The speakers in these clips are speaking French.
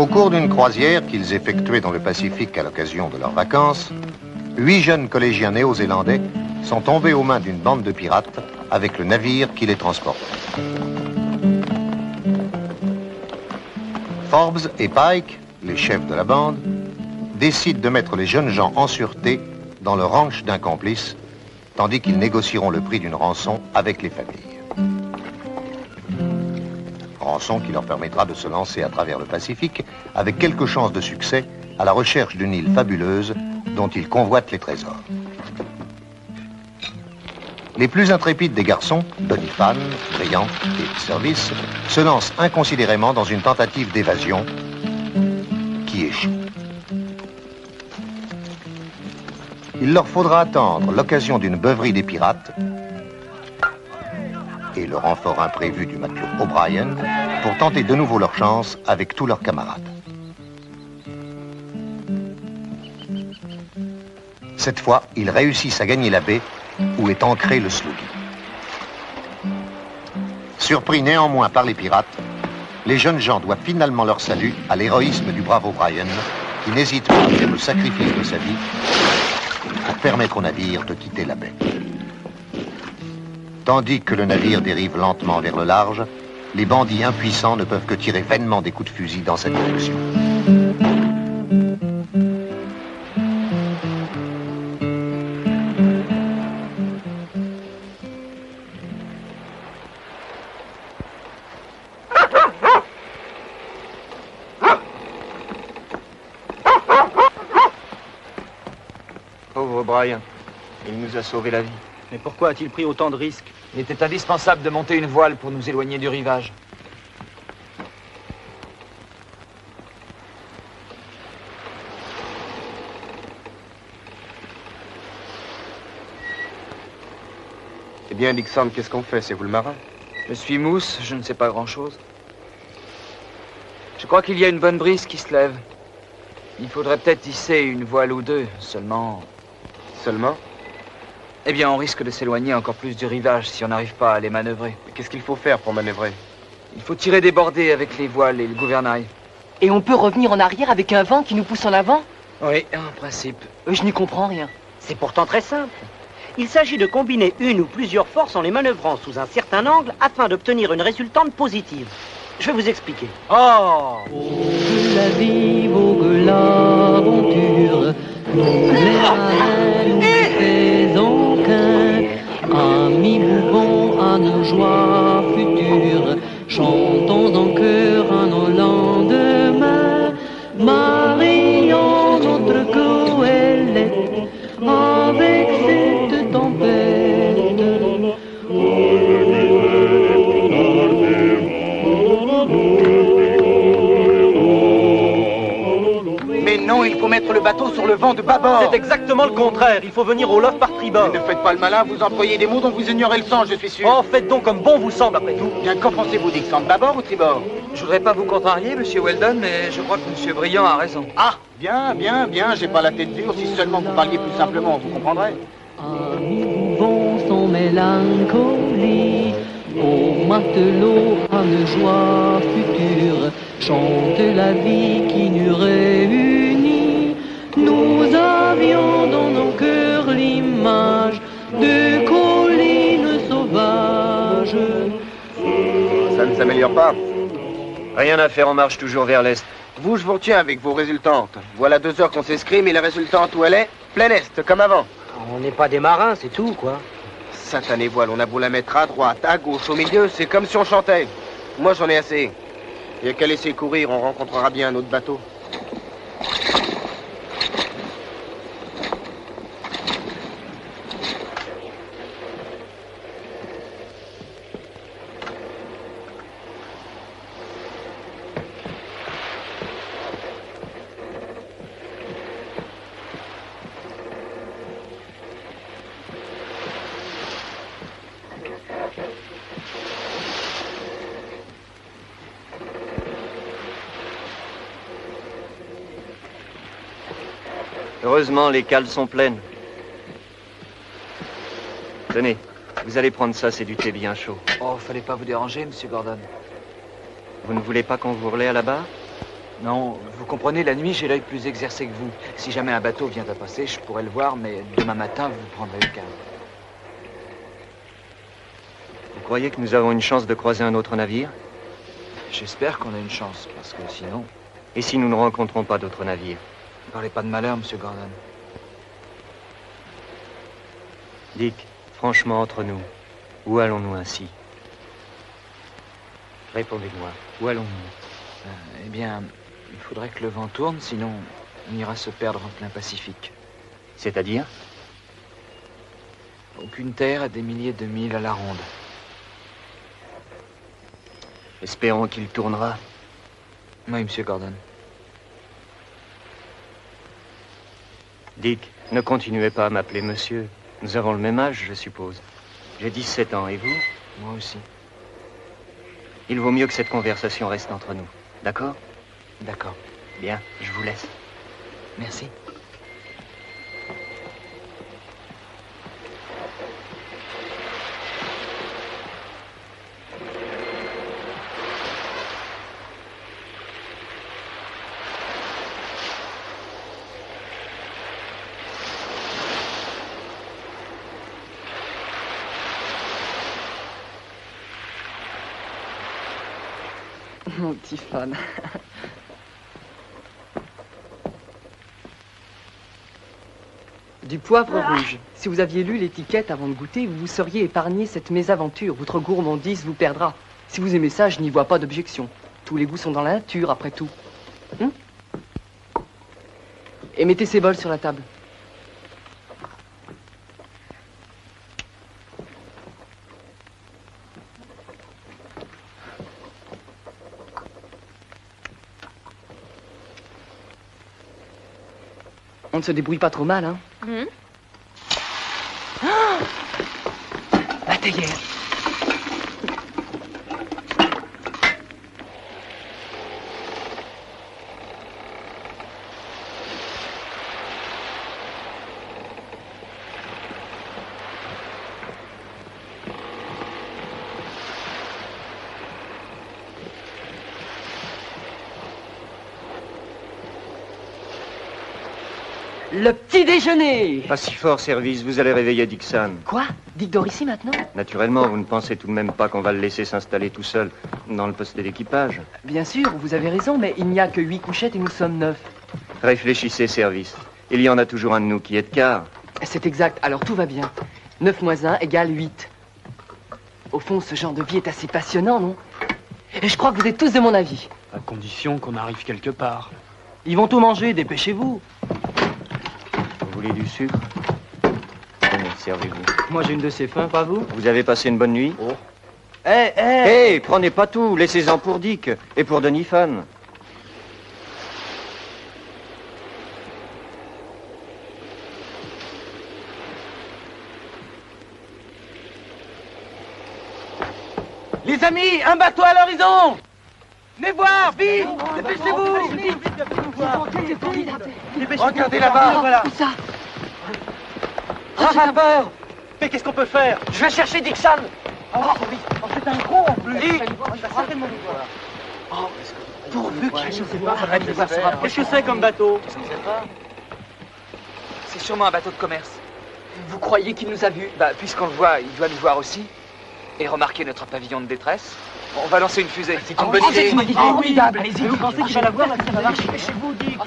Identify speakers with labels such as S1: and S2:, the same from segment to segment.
S1: Au cours d'une croisière qu'ils effectuaient dans le Pacifique à l'occasion de leurs vacances, 8 jeunes collégiens néo-zélandais sont tombés aux mains d'une bande de pirates avec le navire qui les transportait. Forbes et Pike, les chefs de la bande, décident de mettre les jeunes gens en sûreté dans le ranch d'un complice, tandis qu'ils négocieront le prix d'une rançon avec les familles. Rançon qui leur permettra de se lancer à travers le Pacifique avec quelques chances de succès à la recherche d'une île fabuleuse dont ils convoitent les trésors. Les plus intrépides des garçons, Doniphan, Brillant et Service, se lancent inconsidérément dans une tentative d'évasion qui échoue. Il leur faudra attendre l'occasion d'une beuverie des pirates et le renfort imprévu du matelot O'Brien pour tenter de nouveau leur chance avec tous leurs camarades. Cette fois, ils réussissent à gagner la baie où est ancré le Sloogie. Surpris néanmoins par les pirates, les jeunes gens doivent finalement leur salut à l'héroïsme du brave O'Brien, qui n'hésite pas à faire le sacrifice de sa vie pour permettre au navire de quitter la baie. Tandis que le navire dérive lentement vers le large, les bandits impuissants ne peuvent que tirer vainement des coups de fusil dans cette direction.
S2: Pauvre O'Brien, il nous a sauvé la vie.
S3: Mais pourquoi a-t-il pris autant de risques?
S4: Il était indispensable de monter une voile pour nous éloigner du rivage.
S2: Eh bien, Dixon, qu'est-ce qu'on fait? C'est vous le marin?
S4: Je suis mousse, je ne sais pas grand-chose. Je crois qu'il y a une bonne brise qui se lève. Il faudrait peut-être tisser une voile ou deux, seulement...
S2: Seulement?
S4: Eh bien, on risque de s'éloigner encore plus du rivage si on n'arrive pas à les manœuvrer.
S2: Qu'est-ce qu'il faut faire pour manœuvrer?
S4: Il faut tirer des bordées avec les voiles et le gouvernail.
S5: Et on peut revenir en arrière avec un vent qui nous pousse en avant?
S4: Oui, en principe.
S5: Je n'y comprends rien.
S3: C'est pourtant très simple. Il s'agit de combiner une ou plusieurs forces en les manœuvrant sous un certain angle afin d'obtenir une résultante positive. Je vais vous expliquer.
S4: Oh!
S6: Vogue la vie, vogue l'aventure, nous les marins, nous faisons qu'un. Amis mouvons à nos joies futures, chantons en chœur à nos lendemains, marions notre goélette avec cette tempête.
S3: Mais non, il faut mettre le bateau sur le vent de bâbord.
S7: C'est exactement le contraire. Il faut venir au lof par tribord.
S3: Ne faites pas le malin, vous employez des mots dont vous ignorez le sens, je suis sûr.
S7: Oh, faites donc comme bon vous semble après tout.
S3: Bien, qu'en pensez-vous, Dixon, bâbord ou tribord?
S4: Je voudrais pas vous contrarier, monsieur Weldon, mais je crois que monsieur Brillant a raison.
S3: Ah, bien, bien, bien, j'ai pas la tête dure. Si seulement vous parliez plus simplement, vous comprendrez.
S6: Amis mouvons sans mélancolie, aux matelots à nos joies futures, chante la vie qui nous réunit. Nous avions dans nos cœurs l'image de collines sauvages.
S2: Ça ne s'améliore pas.
S7: Rien à faire, on marche toujours vers l'est.
S2: Vous, je vous retiens avec vos résultantes. Voilà 2 heures qu'on s'escrime et la résultante où elle est? Plein est, comme avant.
S3: On n'est pas des marins, c'est tout, quoi.
S2: Satanée voile, on a beau la mettre à droite, à gauche, au milieu, c'est comme si on chantait. Moi, j'en ai assez. Il n'y a qu'à laisser courir, on rencontrera bien un autre bateau.
S7: Heureusement, les cales sont pleines. Tenez, vous allez prendre ça, c'est du thé bien chaud.
S4: Oh, fallait pas vous déranger, monsieur Gordon.
S7: Vous ne voulez pas qu'on vous relaie à la barre?
S4: Non, vous comprenez, la nuit, j'ai l'œil plus exercé que vous. Si jamais un bateau vient à passer, je pourrais le voir, mais demain matin, vous prendrez le calme.
S7: Vous croyez que nous avons une chance de croiser un autre navire?
S4: J'espère qu'on a une chance, parce que sinon...
S7: Et si nous ne rencontrons pas d'autres navires?
S4: Ne parlez pas de malheur, Monsieur Gordon.
S7: Dick, franchement, entre nous, où allons-nous ainsi? Répondez-moi, où allons-nous?
S4: Eh bien, il faudrait que le vent tourne, sinon on ira se perdre en plein Pacifique.
S7: C'est-à-dire?
S4: Aucune terre à des milliers de milles à la ronde.
S7: Espérons qu'il tournera.
S4: Oui, Monsieur Gordon.
S7: Dick, ne continuez pas à m'appeler monsieur. Nous avons le même âge, je suppose. J'ai 17 ans, et vous?
S4: Moi aussi.
S7: Il vaut mieux que cette conversation reste entre nous. D'accord?
S4: D'accord.
S7: Bien, je vous laisse.
S4: Merci.
S5: Mon petit fan. Du poivre rouge. Si vous aviez lu l'étiquette avant de goûter, vous vous seriez épargné cette mésaventure. Votre gourmandise vous perdra. Si vous aimez ça, je n'y vois pas d'objection. Tous les goûts sont dans la nature, après tout. Et mettez ces bols sur la table. On ne se débrouille pas trop mal, hein? La théière. Le petit déjeuner!
S7: Pas si fort, service. Vous allez réveiller Dixon.
S5: Quoi? Dick dort ici maintenant?
S7: Naturellement, vous ne pensez tout de même pas qu'on va le laisser s'installer tout seul dans le poste d'équipage.
S5: Bien sûr, vous avez raison, mais il n'y a que 8 couchettes et nous sommes 9.
S7: Réfléchissez, service. Il y en a toujours un de nous qui est de quart.
S5: C'est exact, alors tout va bien. 9 moins 1 égale 8. Au fond, ce genre de vie est assez passionnant, non? Et je crois que vous êtes tous de mon avis.
S8: À condition qu'on arrive quelque part. Ils vont tout manger, dépêchez-vous.
S7: Vous voulez du sucre? Tenez, servez-vous.
S8: Moi j'ai une de ces fins, pas vous?
S7: Vous avez passé une bonne nuit?
S8: Oh. Hé,
S7: Prenez pas tout. Laissez-en pour Dick et pour Denis Fan.
S8: Les amis, un bateau à l'horizon! Venez voir, vite! Dépêchez-vous! Regardez là-bas! Voilà.
S5: Où ça?
S8: J'ai peur! Mais qu'est-ce qu'on peut faire?
S3: Je vais chercher Dixon.
S8: C'est un con en plus! Il va certainement nous voir. Pourvu qu'il ne sait pas, arrête de voir se rapprocher. Qu'est-ce que c'est comme bateau?
S4: C'est sûrement un bateau de commerce.
S5: Vous croyez qu'il nous a vus?
S4: Bah, puisqu'on le voit, il doit nous voir aussi. Et remarquer notre pavillon de détresse. On va lancer une fusée.
S8: C'est une bonne idée.
S5: C'est une idée formidable.
S8: Allez-y, vous pensez qu'il va la voir, là, ça va marcher?
S3: Dépêchez-vous, Dick.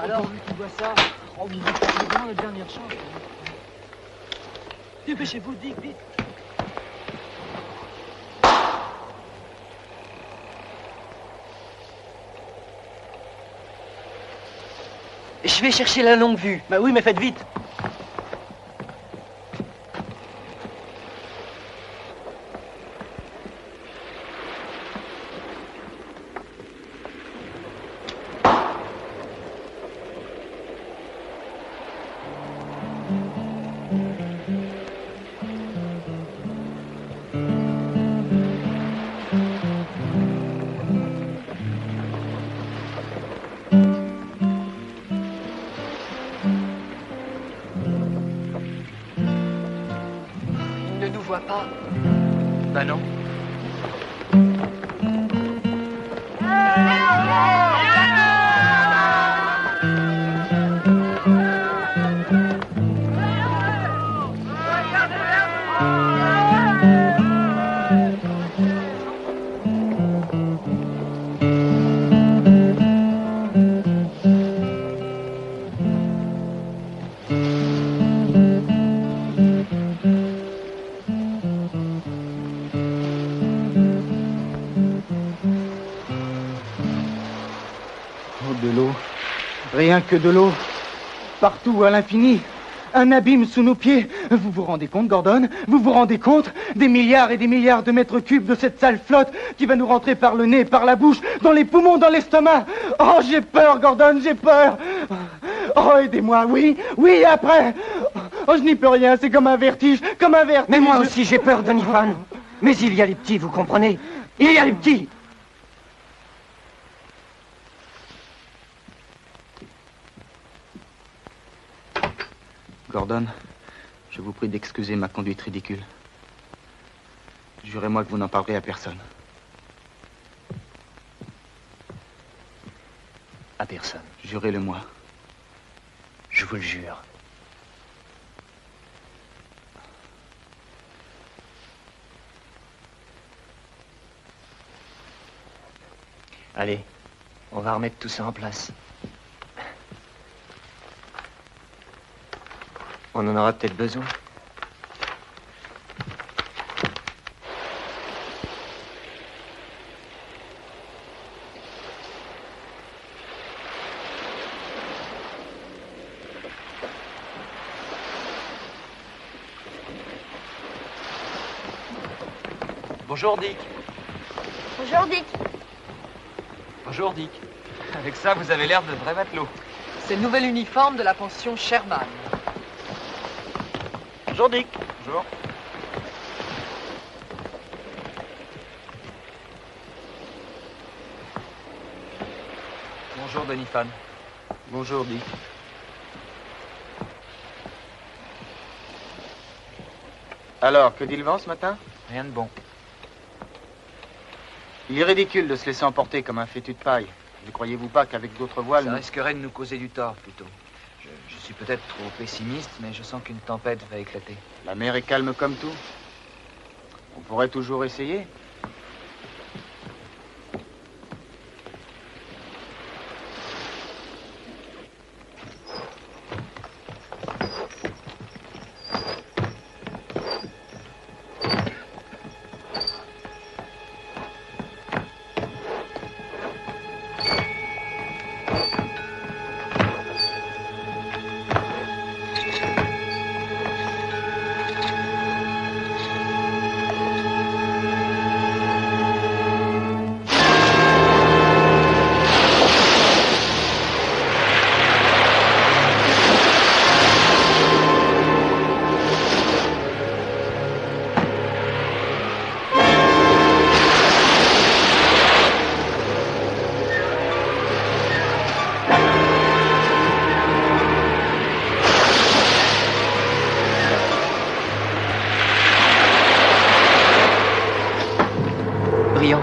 S8: Alors, tu vois ça? Oh, mais c'est vraiment la dernière chance. Dépêchez-vous, Dick, vite.
S5: Je vais chercher la longue vue.
S8: Bah oui, mais faites vite.
S5: Il ne nous voit pas.
S4: Bah non.
S8: Oh, de l'eau. Rien que de l'eau. Partout, à l'infini. Un abîme sous nos pieds. Vous vous rendez compte, Gordon? Vous vous rendez compte? Des milliards et des milliards de mètres cubes de cette sale flotte qui va nous rentrer par le nez, par la bouche, dans les poumons, dans l'estomac. Oh, j'ai peur, Gordon, j'ai peur. Oh, aidez-moi, oui, oui, après. Oh, je n'y peux rien, c'est comme un vertige, comme un vertige.
S3: Mais moi aussi, j'ai peur, Doniphan. Mais il y a les petits, vous comprenez? Il y a les petits.
S8: Gordon, je vous prie d'excuser ma conduite ridicule. Jurez-moi que vous n'en parlerez à personne.
S7: À personne.
S8: Jurez-le-moi.
S7: Je vous le jure. Allez, on va remettre tout ça en place. On en aura peut-être besoin.
S4: Bonjour, Dick.
S9: Bonjour, Dick.
S4: Bonjour, Dick. Avec ça, vous avez l'air de vrai matelot.
S5: C'est le nouvel uniforme de la pension Sherman.
S3: Bonjour, Dick.
S4: Bonjour. Bonjour, Doniphan.
S8: Bonjour, Dick.
S2: Alors, que dit le vent ce matin?
S4: Rien de bon.
S2: Il est ridicule de se laisser emporter comme un fétu de paille. Ne croyez-vous pas qu'avec d'autres voiles...
S4: Ça
S2: nous-
S4: risquerait de nous causer du tort, plutôt. Je suis peut-être trop pessimiste, mais je sens qu'une tempête va éclater.
S2: La mer est calme comme tout. On pourrait toujours essayer.
S5: Brillant,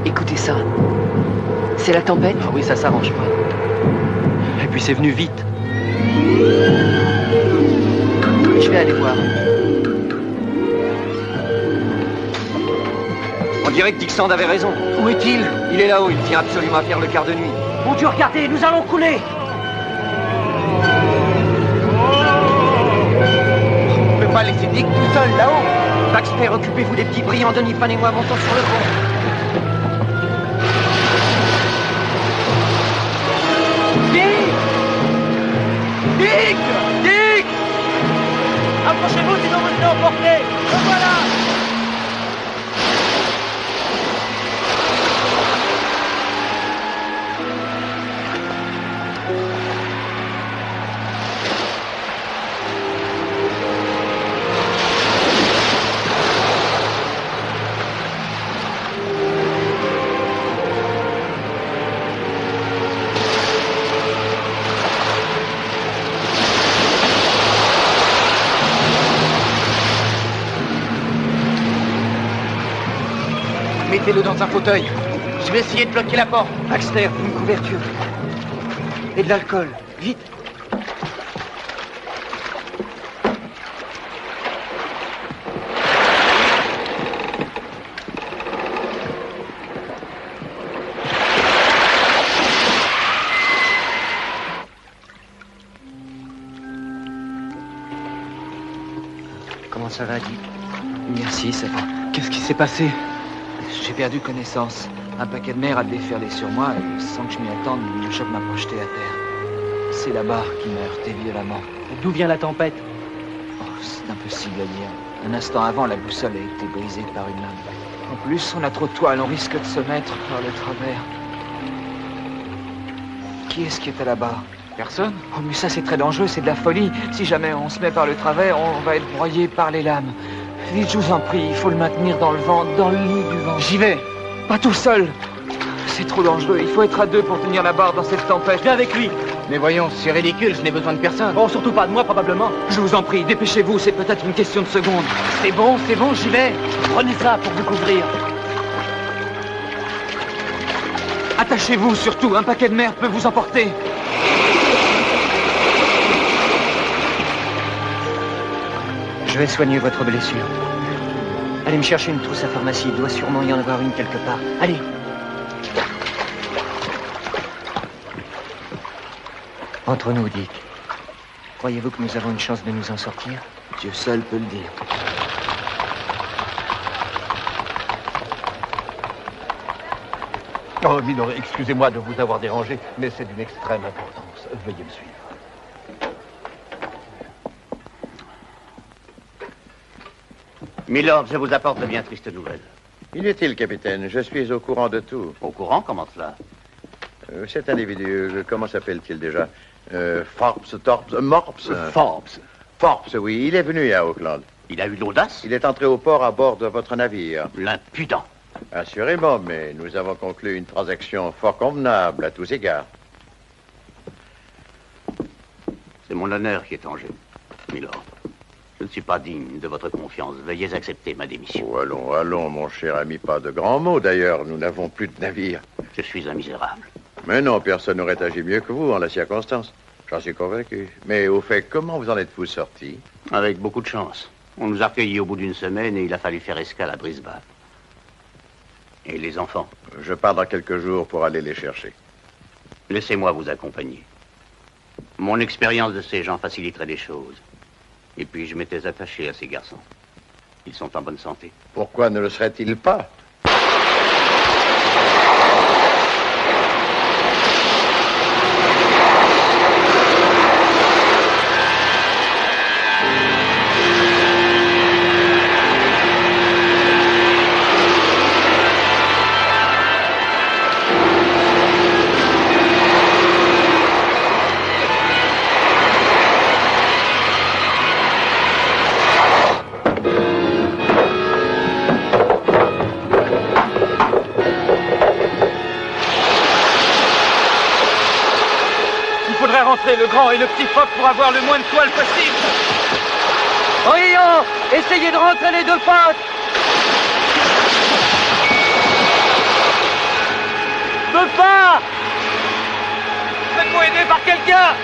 S5: écoutez ça. C'est la tempête?
S3: Ah oui, ça s'arrange pas. Et puis c'est venu vite.
S5: Je vais aller voir.
S3: On dirait que Dixon avait raison. Où est-il? Il est là-haut, il tient absolument à faire le quart de nuit. Mon Dieu, regardez, nous allons couler.
S2: On ne peut pas laisser Dick tout seul là-haut.
S3: Baxter, occupez-vous des petits brillants, Doniphan et moi montons sur le pont. Dick! Dick! Dick! Approchez-vous, sinon vous serez emportés. Le voilà!
S2: Mettez-le dans un fauteuil. Je vais essayer de bloquer la porte.
S3: Baxter, une couverture. Et de l'alcool, vite.
S7: Comment ça va, Dick?
S5: Merci, ça va.
S8: Qu'est-ce qui s'est passé?
S4: J'ai perdu connaissance. Un paquet de mer a déferlé sur moi et sans que je m'y attende, le choc m'a projeté à terre. C'est la barre qui m'a heurté violemment.
S3: D'où vient la tempête?
S4: Oh, c'est impossible à dire. Un instant avant, la boussole a été brisée par une lame. En plus, on a trop de toile, on risque de se mettre par le travers. Qui est-ce qui est à la barre?
S10: Personne?
S4: Oh, mais ça, c'est très dangereux, c'est de la folie. Si jamais on se met par le travers, on va être broyé par les lames. Vite, je vous en prie, il faut le maintenir dans le vent, dans le lit du vent.
S10: J'y vais.
S4: Pas tout seul. C'est trop dangereux, il faut être à deux pour tenir la barre dans cette tempête.
S3: Viens avec lui.
S10: Mais voyons, c'est ridicule, je n'ai besoin de personne.
S3: Oh, surtout pas de moi, probablement.
S4: Je vous en prie, dépêchez-vous, c'est peut-être une question de secondes.
S3: C'est bon, j'y vais. Prenez ça pour vous couvrir.
S4: Attachez-vous surtout, un paquet de mer peut vous emporter.
S7: Je vais soigner votre blessure. Allez me chercher une trousse à pharmacie. Il doit sûrement y en avoir une quelque part. Allez. Entre nous, Dick. Croyez-vous que nous avons une chance de nous en sortir?
S4: Dieu seul peut le dire.
S11: Oh, Minoret, excusez-moi de vous avoir dérangé, mais c'est d'une extrême importance. Veuillez me suivre.
S12: Milord, je vous apporte de bien tristes nouvelles.
S13: Inutile, capitaine. Je suis au courant de tout.
S12: Au courant? Comment cela?
S13: Cet individu, comment s'appelle-t-il déjà? Forbes, Torps, Morps?
S12: Forbes.
S13: Forbes, oui. Il est venu à Auckland.
S12: Il a eu l'audace?
S13: Il est entré au port à bord de votre navire.
S12: L'impudent.
S13: Assurément, mais nous avons conclu une transaction fort convenable à tous égards.
S12: C'est mon honneur qui est en jeu, Milord. Je ne suis pas digne de votre confiance. Veuillez accepter ma démission.
S13: Oh, allons, allons, mon cher ami, pas de grands mots d'ailleurs. Nous n'avons plus de navire.
S12: Je suis un misérable.
S13: Mais non, personne n'aurait agi mieux que vous en la circonstance. J'en suis convaincu. Mais au fait, comment vous en êtes-vous sorti?
S12: Avec beaucoup de chance. On nous a recueillis au bout d'une semaine et il a fallu faire escale à Brisbane. Et les enfants?
S13: Je pars dans quelques jours pour aller les chercher.
S12: Laissez-moi vous accompagner. Mon expérience de ces gens faciliterait les choses. Et puis je m'étais attaché à ces garçons. Ils sont en bonne santé.
S13: Pourquoi ne le seraient-ils pas?
S4: Le grand et le petit phoque pour avoir le moins de toile possible.
S3: Voyons, essayez de rentrer les deux potes. Peux pas.
S4: Faites-vous aider par quelqu'un.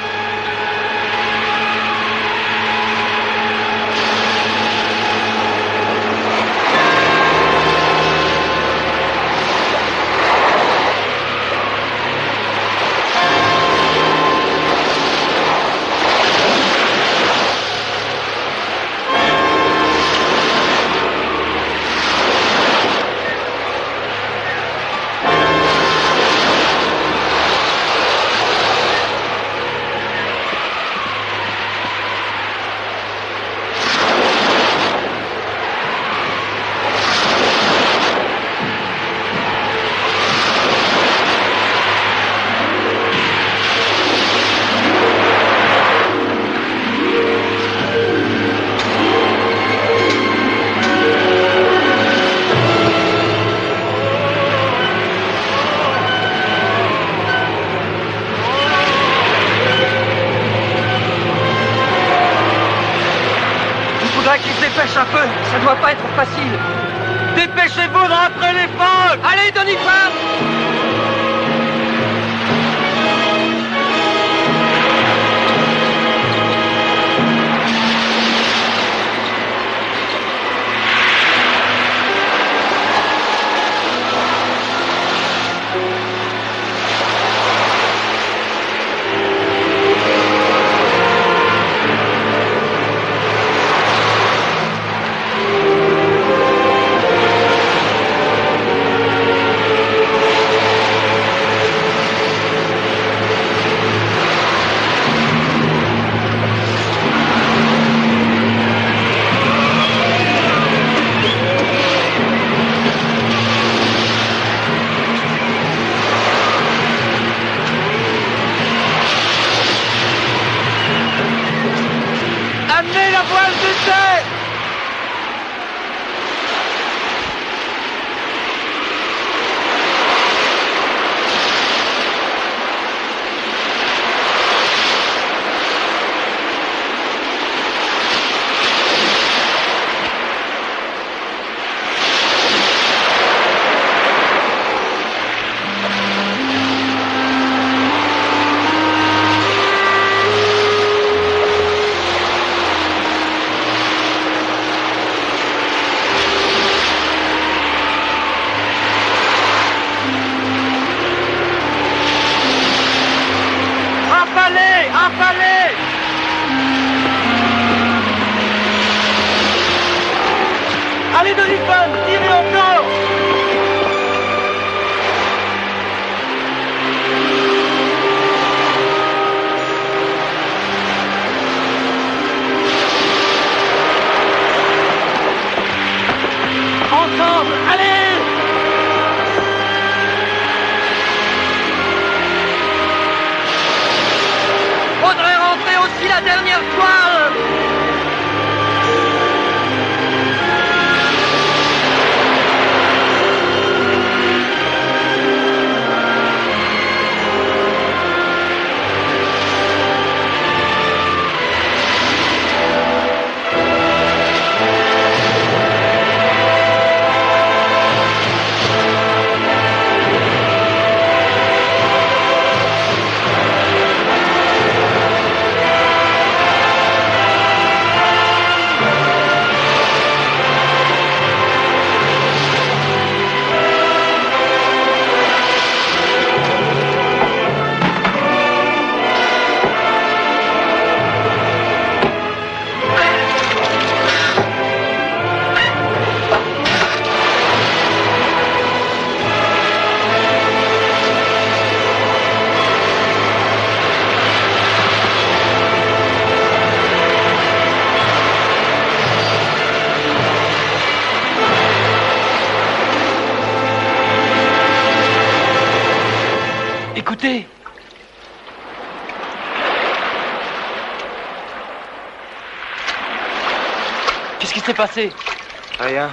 S3: Un peu, ça doit pas être facile. Dépêchez-vous de rentrer les phoques. Allez, Donifan.
S10: Qu'est-ce qui s'est passé?
S2: Rien.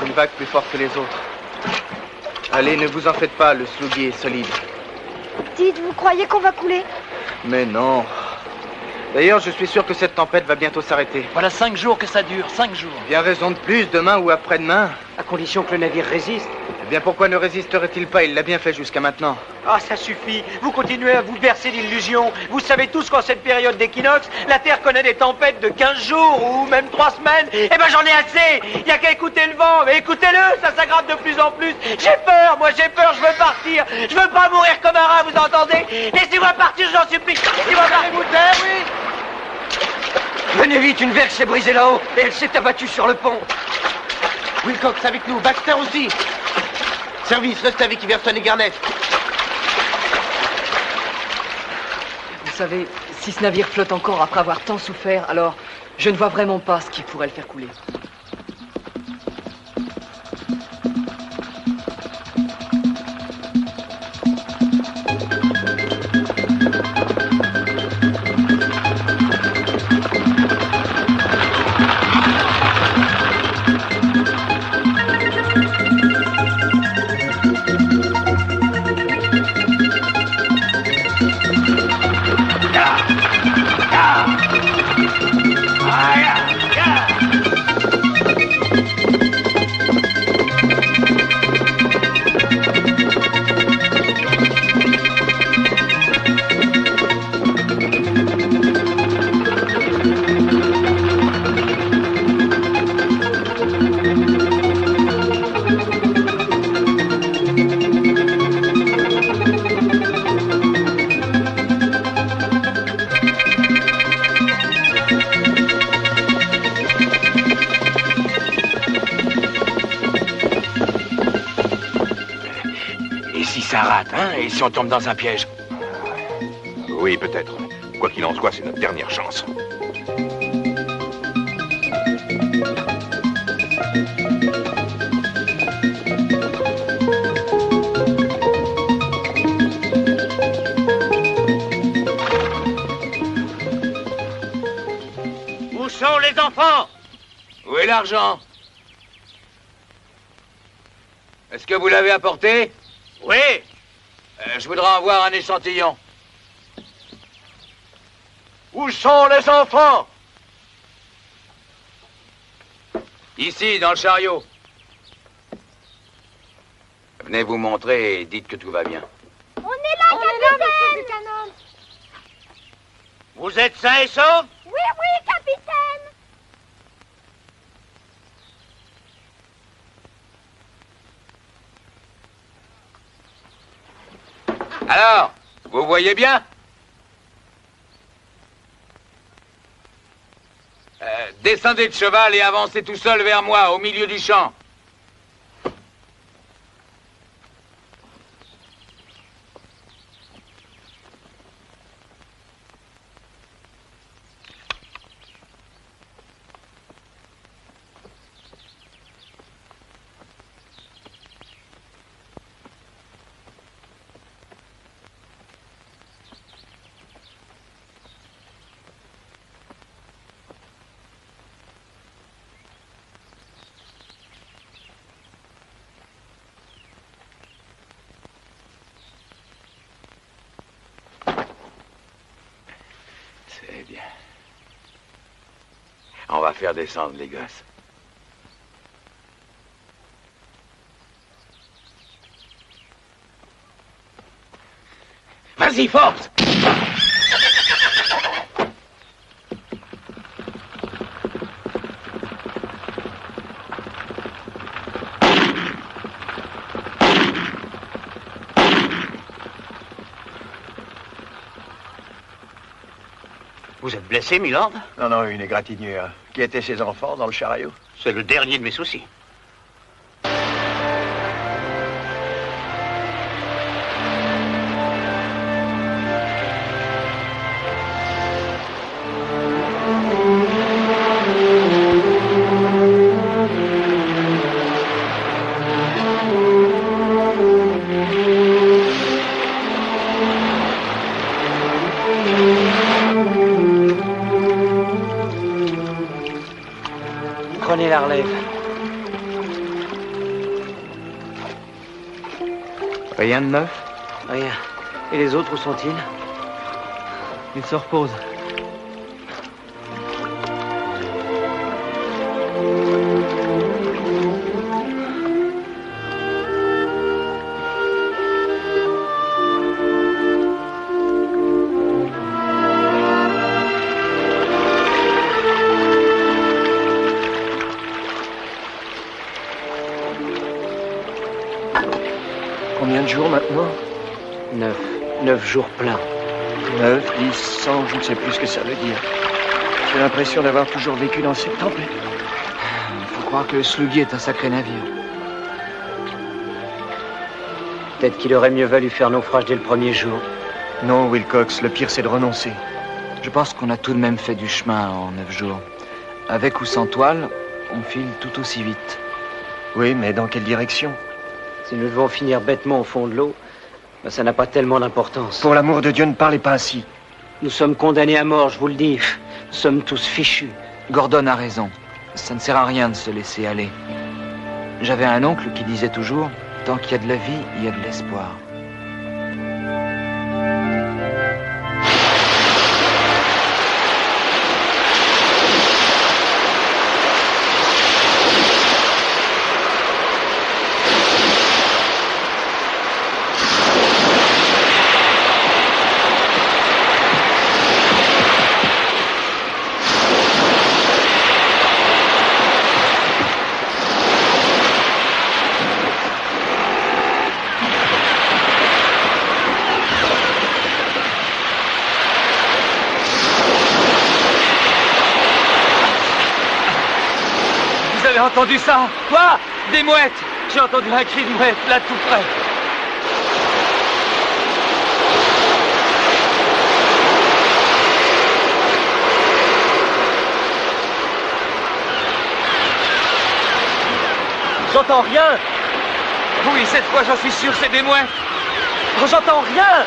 S2: Une vague plus forte que les autres. Allez, ne vous en faites pas, le slougui est solide.
S9: Dites, vous croyez qu'on va couler?
S2: Mais non. D'ailleurs, je suis sûr que cette tempête va bientôt s'arrêter.
S10: Voilà 5 jours que ça dure, 5 jours.
S2: Bien raison de plus, demain ou après-demain.
S3: À condition que le navire résiste.
S2: Eh bien, pourquoi ne résisterait-il pas? Il l'a bien fait jusqu'à maintenant.
S3: Ah, ça suffit. Vous continuez à vous bercer d'illusions. Vous savez tous qu'en cette période d'équinoxe, la Terre connaît des tempêtes de 15 jours ou même 3 semaines. Eh ben, j'en ai assez. Il n'y a qu'à écouter le vent. Mais écoutez-le, ça s'aggrave de plus en plus. J'ai peur, moi j'ai peur, je veux partir. Je veux pas mourir comme un rat, vous entendez? Laissez-moi partir, j'en supplie. Laissez-moi partir. Oui. Venez vite, une vergue s'est brisée là-haut et elle s'est abattue sur le pont.
S2: Wilcox avec nous, Baxter aussi. Service, reste avec Iverson et Garnett.
S5: Vous savez, si ce navire flotte encore après avoir tant souffert, alors je ne vois vraiment pas ce qui pourrait le faire couler.
S14: Et si on tombe dans un piège?
S15: Oui, peut-être. Quoi qu'il en soit, c'est notre dernière chance.
S14: Où sont les enfants?
S11: Où est l'argent? Est-ce que vous l'avez apporté?
S14: Oui.
S11: Je voudrais en voir un échantillon.
S14: Où sont les enfants?
S11: Ici, dans le chariot. Venez vous montrer et dites que tout va bien.
S9: On est là, capitaine! Buchanan.
S14: Vous êtes sains et saufs?
S9: Oui, capitaine!
S11: Alors, vous voyez bien? Descendez de cheval et avancez tout seul vers moi, au milieu du champ. C'est bien. On va faire descendre les gosses.
S14: Vas-y, force! Vous êtes blessé, Milord?
S13: Non, une égratignure. Qui étaient ces enfants dans le chariot?
S12: C'est le dernier de mes soucis.
S3: Prenez la relève.
S4: Rien de neuf?
S3: Rien. Et les autres, où sont-ils?
S4: Ils se reposent.
S7: Combien de jours maintenant?
S3: 9. 9 jours pleins.
S7: 9, 10, 100, je ne sais plus ce que ça veut dire. J'ai l'impression d'avoir toujours vécu dans cette tempête.
S4: Il faut croire que le Sluggy est un sacré navire.
S3: Peut-être qu'il aurait mieux valu faire naufrage dès le premier jour.
S7: Non, Wilcox, le pire c'est de renoncer.
S4: Je pense qu'on a tout de même fait du chemin en 9 jours. Avec ou sans toile, on file tout aussi vite.
S7: Oui, mais dans quelle direction?
S3: Si nous devons finir bêtement au fond de l'eau, ben ça n'a pas tellement d'importance.
S7: Pour l'amour de Dieu, ne parlez pas ainsi.
S3: Nous sommes condamnés à mort, je vous le dis. Nous sommes tous fichus.
S4: Gordon a raison. Ça ne sert à rien de se laisser aller. J'avais un oncle qui disait toujours, tant qu'il y a de la vie, il y a de l'espoir. Vous avez entendu ça? Quoi? Des mouettes! J'ai entendu un cri de mouette, là tout près. J'entends rien! Oui, cette fois, j'en suis sûr, c'est des mouettes! Oh, j'entends rien!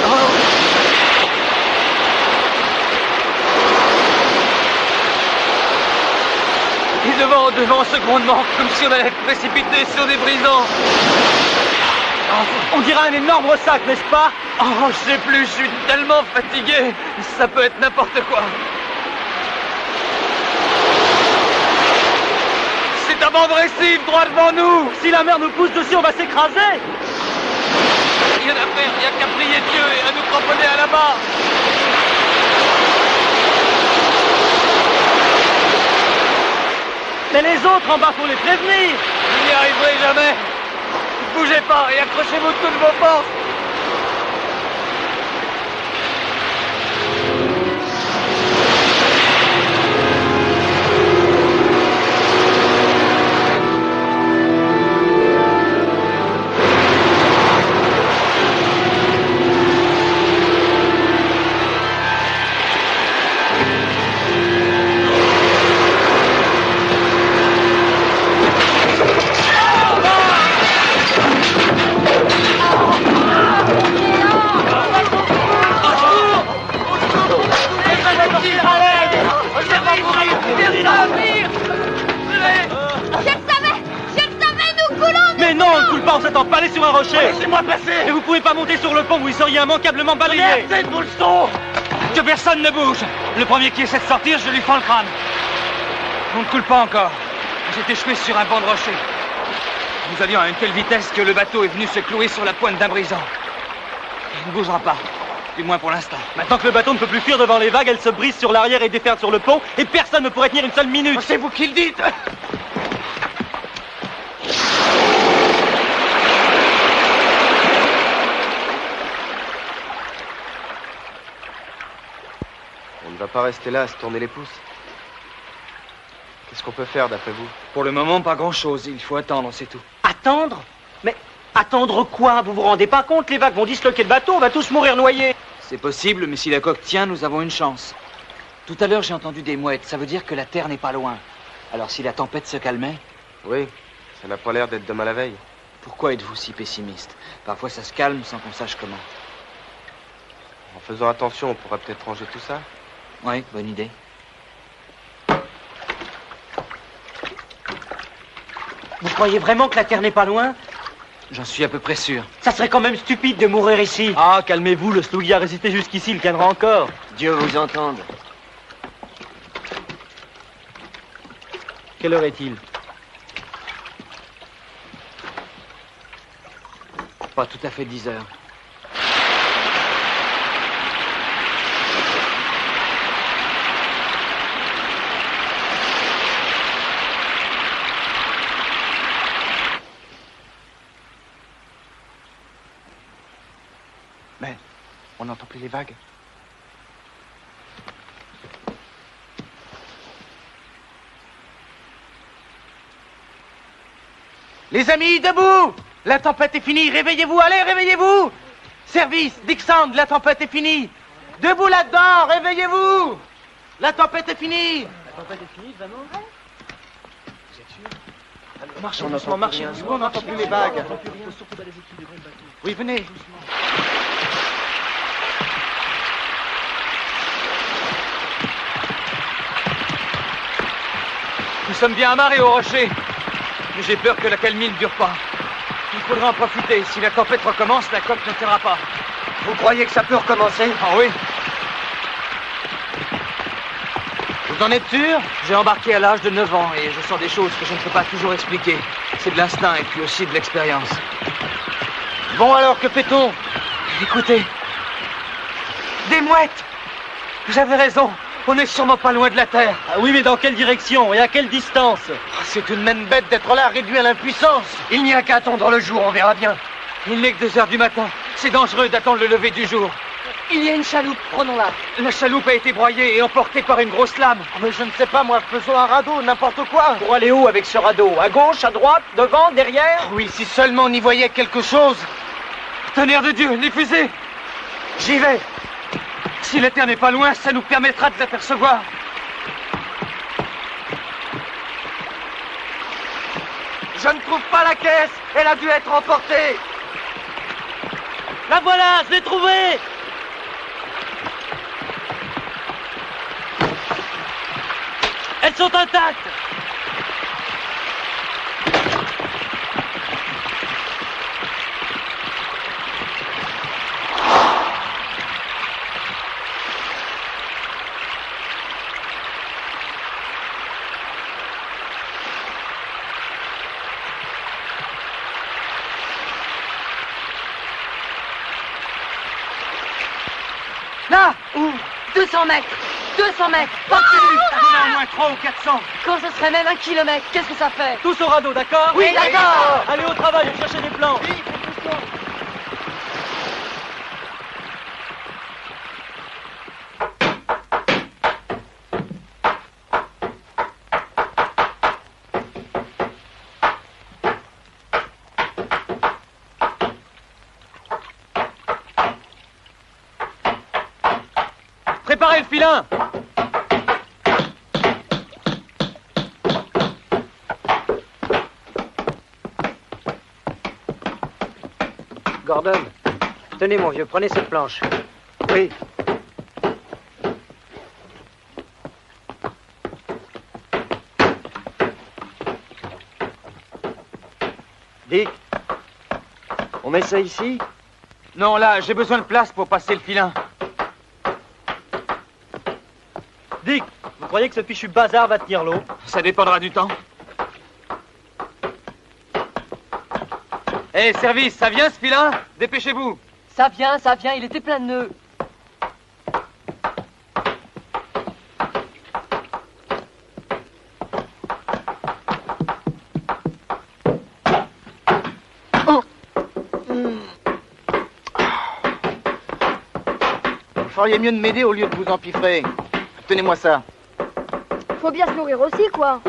S4: Oh. Et devant ce grondement, comme si on allait être précipité sur des brisants. Oh, on dirait un énorme ressac, n'est-ce pas? Oh, je sais plus, je suis tellement fatigué. Ça peut être n'importe quoi. C'est un bande récif droit devant nous. Si la mer nous pousse dessus, on va s'écraser. Rien à faire, il n'y a qu'à prier Dieu et à nous cramponner à la barre. Mais les autres en bas, faut les prévenir. Vous n'y arriverez jamais. Bougez pas et accrochez-vous de toutes vos forces. On s'est empalé sur un rocher. Laissez-moi passer. Et vous pouvez pas monter sur le pont, vous y seriez immanquablement balayé. Arrêtez de vous le son. Que personne ne bouge. Le premier qui essaie de sortir, je lui fends le crâne. On ne coule pas encore. J'ai échoué sur un banc de rocher. Nous allions à une telle vitesse que le bateau est venu se clouer sur la pointe d'un brisant. Il ne bougera pas. Du moins pour l'instant. Maintenant que le bateau ne peut plus fuir devant les vagues, elle se brise sur l'arrière et déferle sur le pont, et personne ne pourrait tenir une seule minute. C'est vous qui le dites.
S2: On ne va pas rester là à se tourner les pouces. Qu'est-ce qu'on peut faire d'après vous?
S4: Pour le moment, pas grand-chose. Il faut attendre, c'est tout.
S3: Attendre? Mais attendre quoi? Vous vous rendez pas compte? Les vagues vont disloquer le bateau, on va tous mourir noyés.
S4: C'est possible, mais si la coque tient, nous avons une chance. Tout à l'heure, j'ai entendu des mouettes. Ça veut dire que la terre n'est pas loin. Alors si la tempête se calmait...
S2: Oui, ça n'a pas l'air d'être demain la veille.
S4: Pourquoi êtes-vous si pessimiste? Parfois, ça se calme sans qu'on sache comment.
S2: En faisant attention, on pourrait peut-être ranger tout ça.
S4: Oui, bonne idée.
S3: Vous croyez vraiment que la Terre n'est pas loin?
S4: J'en suis à peu près sûr.
S3: Ça serait quand même stupide de mourir ici.
S4: Ah, calmez-vous, le Sluggy a résisté jusqu'ici, il tiendra encore.
S7: Dieu vous entende.
S4: Quelle heure est-il? Pas tout à fait 10 heures.
S8: Mais on n'entend plus les vagues. Les amis, debout! La tempête est finie, réveillez-vous, allez, réveillez-vous! Service, Dixon, la tempête est finie! Debout là-dedans, réveillez-vous! La tempête est finie!
S4: La tempête est finie, vraiment? Vous êtes sûr?
S8: Marchez doucement, marchez doucement, on n'entend plus les vagues. Oui, venez.
S4: Nous sommes bien amarrés au rocher. Mais j'ai peur que la calmie ne dure pas. Il faudra en profiter. Si la tempête recommence, la coque ne tiendra pas.
S3: Vous croyez que ça peut recommencer?
S4: Ah oui.
S8: Vous en êtes sûr?
S4: J'ai embarqué à l'âge de 9 ans et je sens des choses que je ne peux pas toujours expliquer. C'est de l'instinct et puis aussi de l'expérience.
S8: Bon alors, que fait-on?
S4: Écoutez. Des mouettes! Vous avez raison. On n'est sûrement pas loin de la Terre.
S7: Ah oui, mais dans quelle direction et à quelle distance?
S8: C'est une même bête d'être là, réduit à l'impuissance.
S3: Il n'y a qu'à attendre le jour, on verra bien.
S4: Il n'est que 2 heures du matin. C'est dangereux d'attendre le lever du jour.
S5: Il y a une chaloupe, prenons-la.
S4: La chaloupe a été broyée et emportée par une grosse lame.
S8: Oh, mais je ne sais pas, moi, faisons un radeau, n'importe quoi.
S3: Pour aller où avec ce radeau? À gauche, à droite, devant, derrière?
S8: Oui, si seulement on y voyait quelque chose.
S4: Tonnerre de Dieu, les fusées!
S3: J'y vais.
S4: Si la Terre n'est pas loin, ça nous permettra de l'apercevoir.
S3: Je ne trouve pas la caisse. Elle a dû être emportée.
S7: La voilà, je l'ai trouvée! Elles sont intactes!
S5: Là! Où? 200 mètres! 200 mètres! Pas plus!
S4: Il y en a au moins 300 ou 400.
S5: Quand ce serait même 1 kilomètre, qu'est-ce que ça fait?
S7: Tous au radeau, d'accord?
S5: Oui, d'accord!
S7: Allez au travail, cherchez des plans.
S4: Préparez le filin!
S3: Gordon, tenez mon vieux, prenez cette planche. Oui.
S7: Dick, on met ça ici?
S4: Non, là, j'ai besoin de place pour passer le filin.
S7: Dick, vous croyez que ce fichu bazar va tenir l'eau?
S4: Ça dépendra du temps. Hé, service, ça vient ce filin? Dépêchez-vous.
S5: Ça vient, il était plein de nœuds.
S8: Vous feriez mieux de m'aider au lieu de vous empiffrer. Tenez-moi ça.
S9: Faut bien se nourrir aussi, quoi.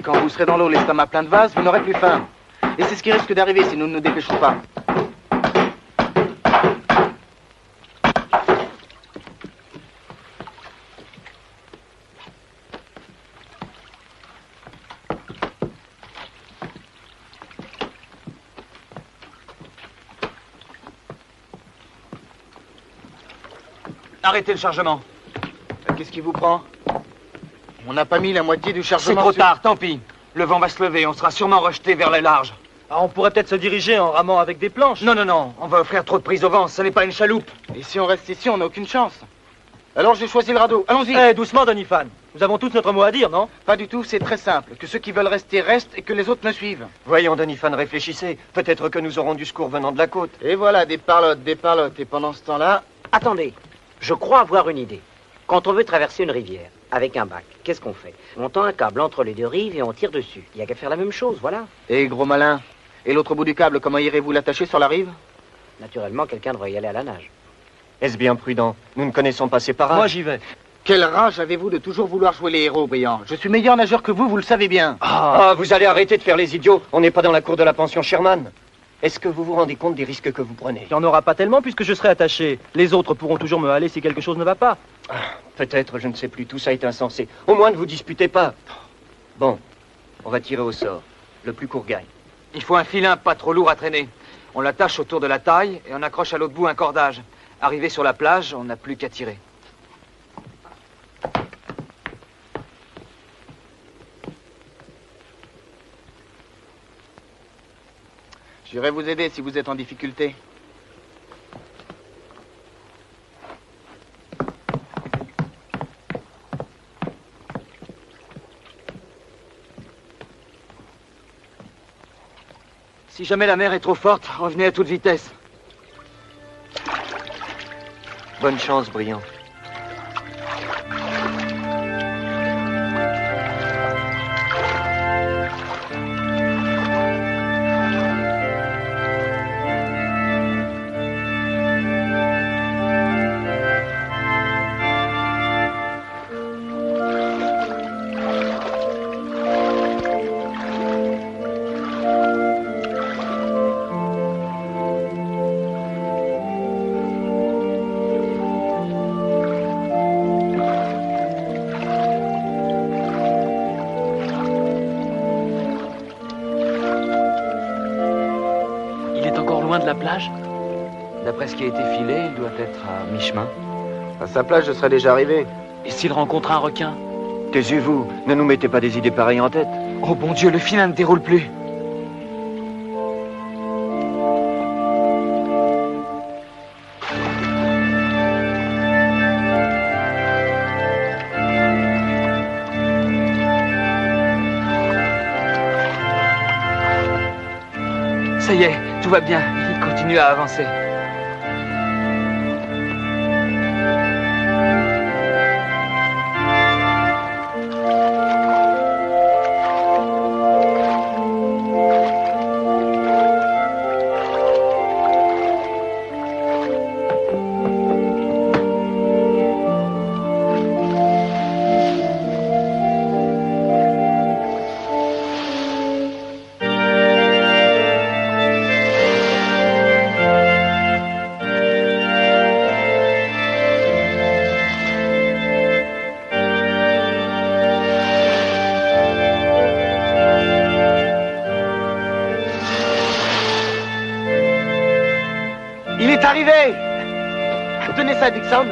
S8: Quand vous serez dans l'eau, l'estomac plein de vase, vous n'aurez plus faim. Et c'est ce qui risque d'arriver si nous ne nous dépêchons pas.
S4: Arrêtez le chargement.
S8: Qu'est-ce qui vous prend? On n'a pas mis la moitié du
S4: C'est
S8: chargement.
S4: trop tard, tant pis. Le vent va se lever, on sera sûrement rejeté vers le large.
S10: Ah, on pourrait peut-être se diriger en ramant avec des planches.
S4: Non, non, non, on va offrir trop de prise au vent, ce n'est pas une chaloupe.
S8: Et si on reste ici, on n'a aucune chance. Alors j'ai choisi le radeau. Allons-y.
S10: Eh, doucement, Doniphan. Nous avons tous notre mot à dire, non?
S8: Pas du tout, c'est très simple. Que ceux qui veulent rester restent et que les autres me suivent.
S7: Voyons, Doniphan, réfléchissez. Peut-être que nous aurons du secours venant de la côte.
S8: Et voilà, des parlottes, des parlottes. Et pendant ce temps-là...
S16: Attendez, je crois avoir une idée. Quand on veut traverser une rivière avec un bac, qu'est-ce qu'on fait? On tend un câble entre les deux rives et on tire dessus. Il n'y a qu'à faire la même chose, voilà.
S8: Et gros malin. Et l'autre bout du câble, comment irez-vous l'attacher sur la rive?
S16: Naturellement, quelqu'un devrait y aller à la nage.
S7: Est-ce bien prudent? Nous ne connaissons pas ces parages.
S10: Moi, j'y vais.
S8: Quelle rage avez-vous de toujours vouloir jouer les héros, Briand? Je suis meilleur nageur que vous le savez bien.
S7: Ah, vous allez arrêter de faire les idiots. On n'est pas dans la cour de la pension Sherman. Est-ce que vous vous rendez compte des risques que vous prenez?
S10: Il n'y en aura pas tellement puisque je serai attaché. Les autres pourront toujours me haler si quelque chose ne va pas.
S7: Peut-être, je ne sais plus. Tout ça est insensé. Au moins, ne vous disputez pas. Bon, on va tirer au sort. Le plus court gagne.
S4: Il faut un filin pas trop lourd à traîner. On l'attache autour de la taille et on accroche à l'autre bout un cordage. Arrivé sur la plage, on n'a plus qu'à tirer.
S8: J'irai vous aider si vous êtes en difficulté.
S4: Si jamais la mer est trop forte, revenez à toute vitesse.
S7: Bonne chance, Briand.
S10: De la plage?
S4: D'après ce qui a été filé, il doit être à mi-chemin.
S2: À sa place, je serais déjà arrivé.
S10: Et s'il rencontre un requin?
S7: Taisez-vous, ne nous mettez pas des idées pareilles en tête.
S4: Oh bon Dieu, le filin ne déroule plus. Ça y est, tout va bien. Il continue à avancer.
S8: Arrivé! Tenez ça, Dixon.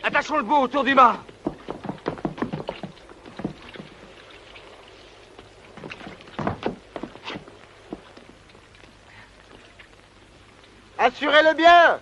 S4: Attachons le bout autour du mât.
S2: Assurez-le bien!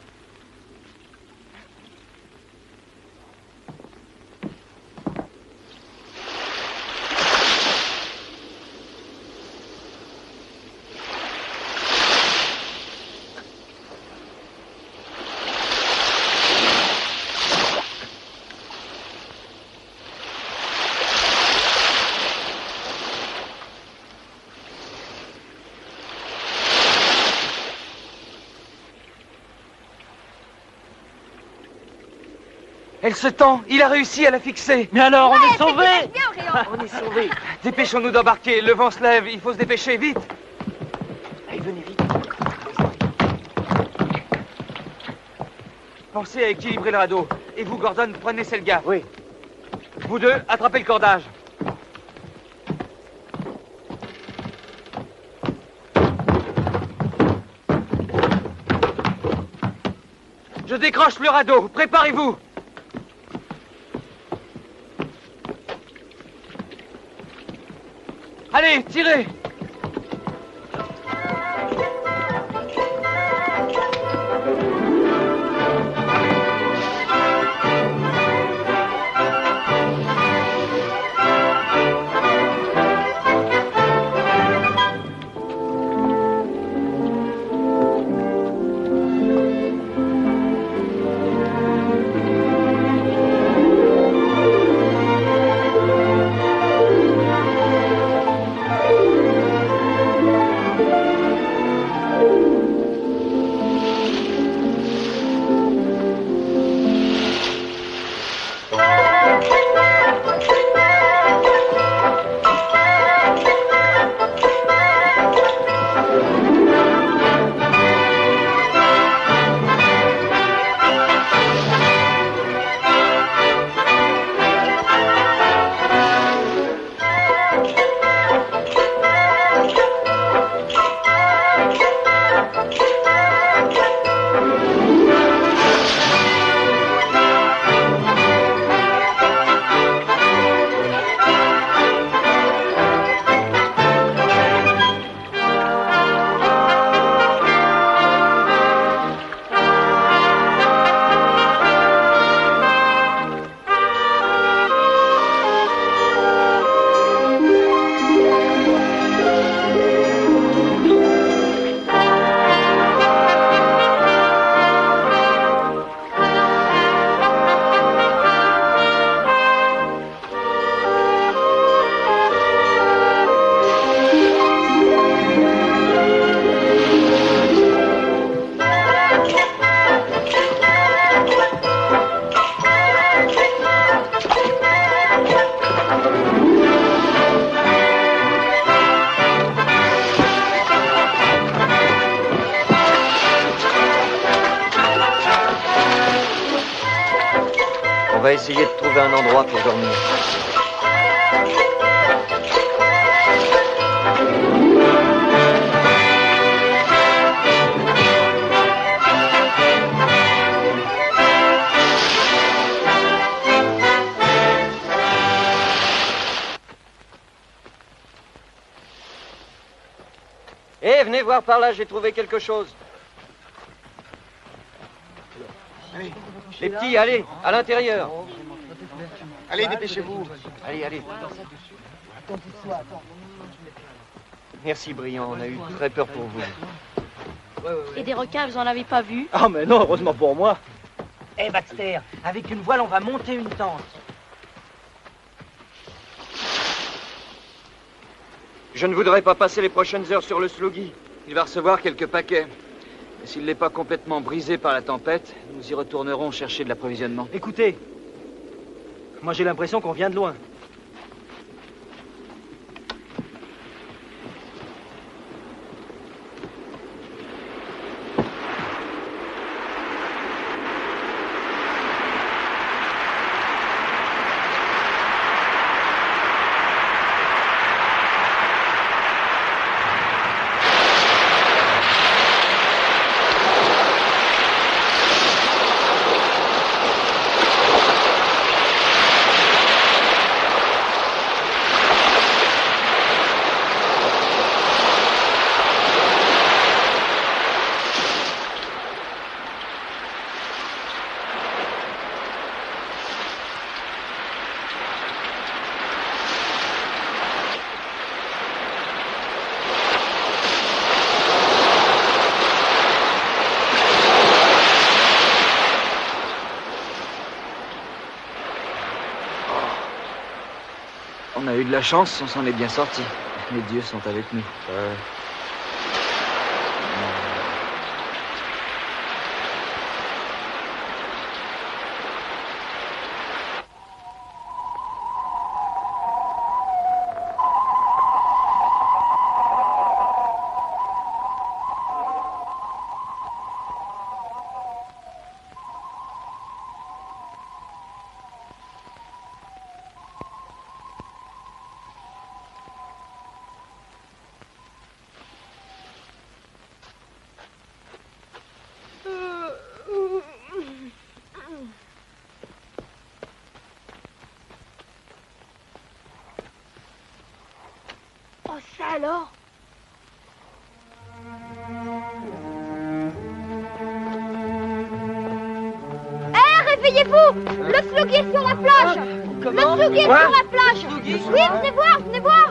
S4: Elle se tend. Il a réussi à la fixer.
S10: Mais alors, on est sauvés.
S4: On est sauvés. Dépêchons-nous d'embarquer. Le vent se lève. Il faut se dépêcher. Vite. Allez, venez vite. Pensez à équilibrer le radeau. Et vous, Gordon, prenez celle gaffe. Oui. Vous deux, attrapez le cordage. Je décroche le radeau. Préparez-vous. Allez, tirez.
S7: On va essayer de trouver un endroit pour dormir.
S10: Eh, venez voir par là, j'ai trouvé quelque chose.
S4: Allez.
S10: Les petits, allez, à l'intérieur.
S4: Allez, dépêchez-vous.
S10: Allez, allez.
S7: Merci, Brillant. On a eu très peur pour vous.
S17: Et des requins, vous en avez pas vu?
S10: Ah, mais non, heureusement pour moi.
S16: Eh, Baxter, avec une voile, on va monter une tente.
S4: Je ne voudrais pas passer les prochaines heures sur le Sluggy. Il va recevoir quelques paquets. Et s'il n'est pas complètement brisé par la tempête, nous y retournerons chercher de l'approvisionnement.
S10: Écoutez, moi j'ai l'impression qu'on vient de loin.
S4: On a eu de la chance, on s'en est bien sorti. Les dieux sont avec nous.
S9: alors? Réveillez-vous! Le Sluggy est sur la plage!
S5: Comment?
S9: Le Sluggy est sur la plage! Oui, venez voir, venez voir!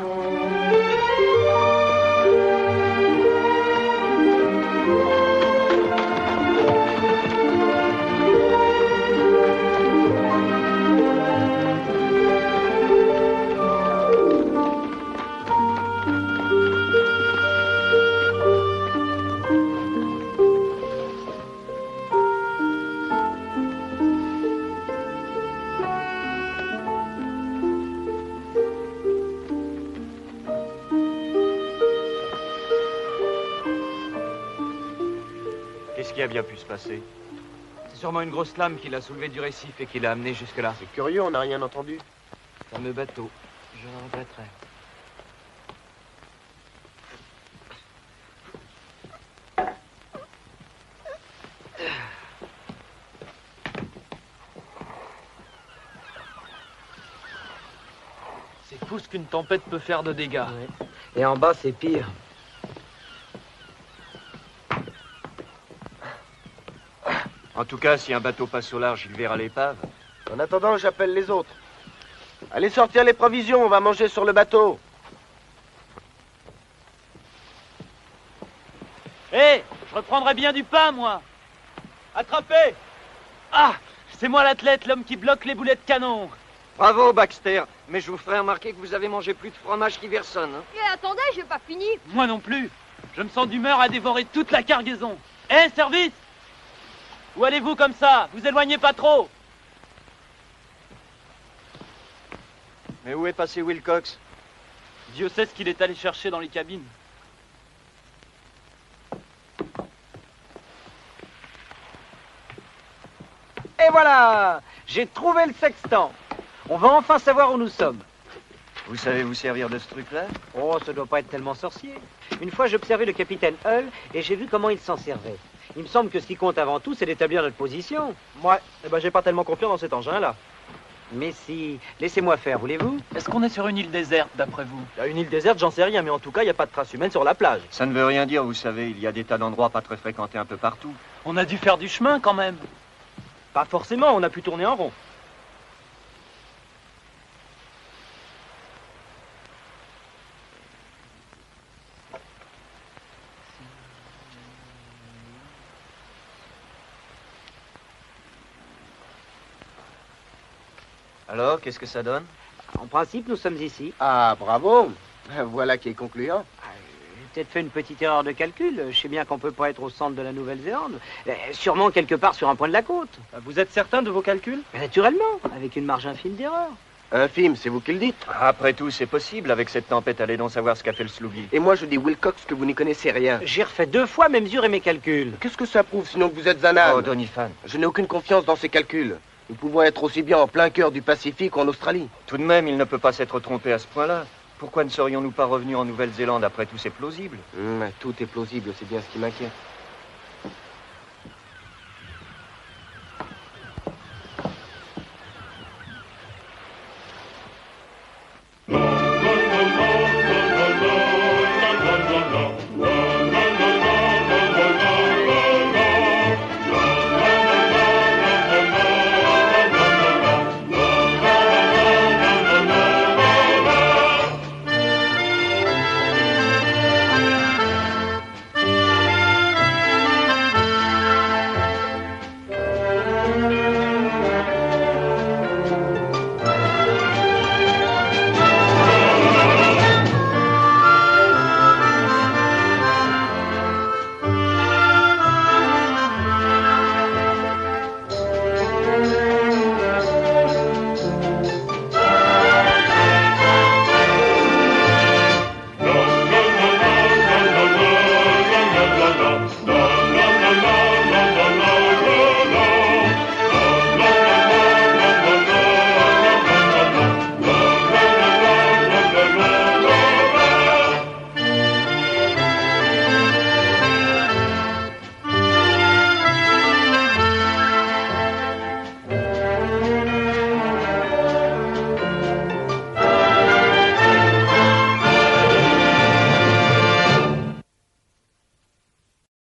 S7: Qu'est-ce qui a bien pu se passer?
S10: C'est sûrement une grosse lame qui l'a soulevé du récif et qui l'a amené jusque-là.
S2: C'est curieux, on n'a rien entendu.
S10: Fameux bateau. Je le regretterai. C'est fou ce qu'une tempête peut faire de dégâts.
S16: Ouais. Et en bas, c'est pire.
S7: En tout cas, si un bateau passe au large, il verra l'épave.
S2: En attendant, j'appelle les autres. Allez sortir les provisions, on va manger sur le bateau.
S4: Hé, je reprendrai bien du pain, moi. Attrapez! Ah, c'est moi l'athlète, l'homme qui bloque les boulets de canon.
S5: Bravo, Baxter. Mais je vous ferai remarquer que vous avez mangé plus de fromage qu'Iverson. Hein.
S9: Et attendez, j'ai pas fini.
S4: Moi non plus. Je me sens d'humeur à dévorer toute la cargaison. Hé, service! Où allez-vous comme ça? Vous éloignez pas trop.
S7: Mais où est passé Wilcox?
S4: Dieu sait ce qu'il est allé chercher dans les cabines.
S16: Et voilà! J'ai trouvé le sextant. On va enfin savoir où nous sommes.
S7: Vous savez vous servir de ce truc-là?
S16: Oh, ça doit pas être tellement sorcier. Une fois, j'observais le capitaine Hull et j'ai vu comment il s'en servait. Il me semble que ce qui compte avant tout, c'est d'établir notre position.
S10: Ouais, eh ben j'ai pas tellement confiance dans cet engin-là.
S16: Mais si, laissez-moi faire, voulez-vous?
S4: Est-ce qu'on est sur une île déserte, d'après vous?
S10: Une île déserte, j'en sais rien, mais en tout cas, il n'y a pas de traces humaines sur la plage.
S7: Ça ne veut rien dire, vous savez. Il y a des tas d'endroits pas très fréquentés un peu partout.
S4: On a dû faire du chemin, quand même.
S10: Pas forcément, on a pu tourner en rond.
S7: Alors, qu'est-ce que ça donne?
S16: En principe, nous sommes ici.
S2: Ah, bravo! Voilà qui est concluant.
S16: J'ai peut-être fait une petite erreur de calcul. Je sais bien qu'on peut pas être au centre de la Nouvelle-Zélande. Sûrement quelque part sur un point de la côte.
S10: Vous êtes certain de vos calculs?
S16: Naturellement, avec une marge infime d'erreur.
S2: Infime, c'est vous qui le dites.
S7: Après tout, c'est possible. Avec cette tempête, allez donc savoir ce qu'a fait le Sluggy.
S2: Et moi, je dis Wilcox que vous n'y connaissez rien.
S16: J'ai refait 2 fois mes mesures et mes calculs.
S2: Qu'est-ce que ça prouve, sinon que vous êtes un âne?
S7: Oh, Doniphan.
S2: Je n'ai aucune confiance dans ces calculs. Nous pouvons être aussi bien en plein cœur du Pacifique qu'en Australie.
S7: Tout de même, il ne peut pas s'être trompé à ce point-là. Pourquoi ne serions-nous pas revenus en Nouvelle-Zélande? Après tout, c'est plausible.
S2: Tout est plausible, c'est bien ce qui m'inquiète.